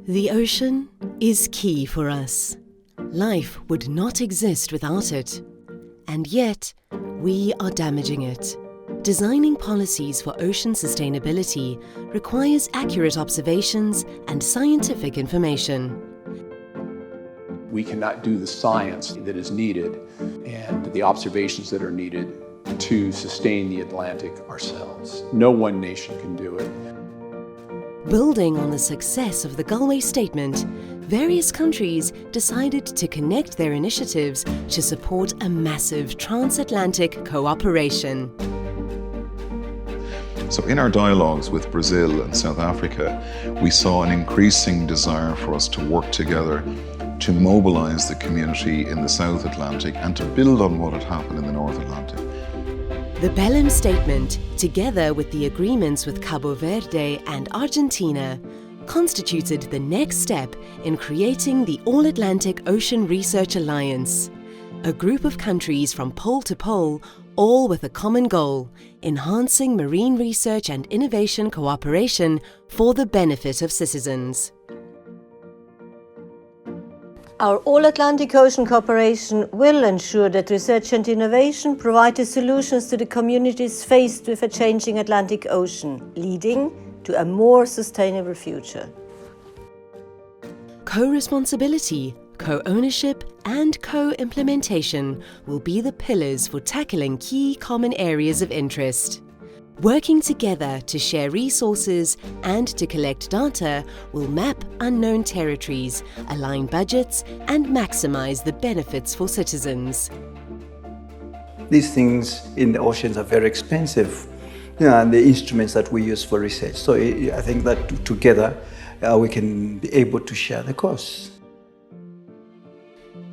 The ocean is key for us. Life would not exist without it. And yet, we are damaging it. Designing policies for ocean sustainability requires accurate observations and scientific information. We cannot do the science that is needed and the observations that are needed to sustain the Atlantic ourselves. No one nation can do it. Building on the success of the Belém Statement, various countries decided to connect their initiatives to support a massive transatlantic cooperation. So in our dialogues with Brazil and South Africa, we saw an increasing desire for us to work together to mobilise the community in the South Atlantic and to build on what had happened in the North Atlantic. The Belém Statement, together with the agreements with Cabo Verde and Argentina, constituted the next step in creating the All-Atlantic Ocean Research Alliance, a group of countries from pole to pole, all with a common goal: enhancing marine research and innovation cooperation for the benefit of citizens. Our All-Atlantic Ocean Cooperation will ensure that research and innovation provide the solutions to the communities faced with a changing Atlantic Ocean, leading to a more sustainable future. Co-responsibility, co-ownership and co-implementation will be the pillars for tackling key common areas of interest. Working together to share resources and to collect data will map unknown territories, align budgets and maximize the benefits for citizens. These things in the oceans are very expensive, and the instruments that we use for research. So I think that together we can be able to share the costs.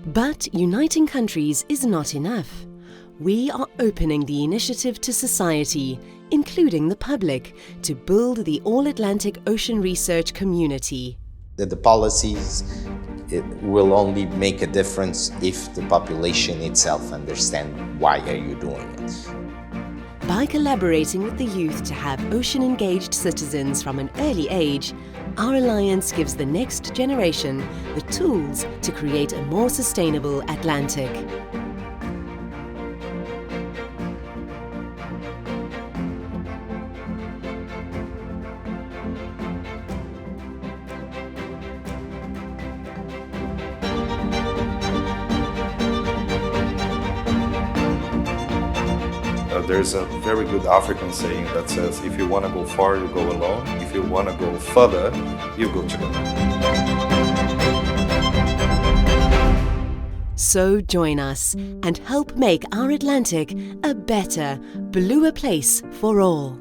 But uniting countries is not enough. We are opening the initiative to society, including the public, to build the All-Atlantic Ocean Research community. The policies will only make a difference if the population itself understands why are you doing it. By collaborating with the youth to have ocean-engaged citizens from an early age, our alliance gives the next generation the tools to create a more sustainable Atlantic. There's a very good African saying that says, if you want to go far, you go alone. If you want to go further, you go together. So join us and help make our Atlantic a better, bluer place for all.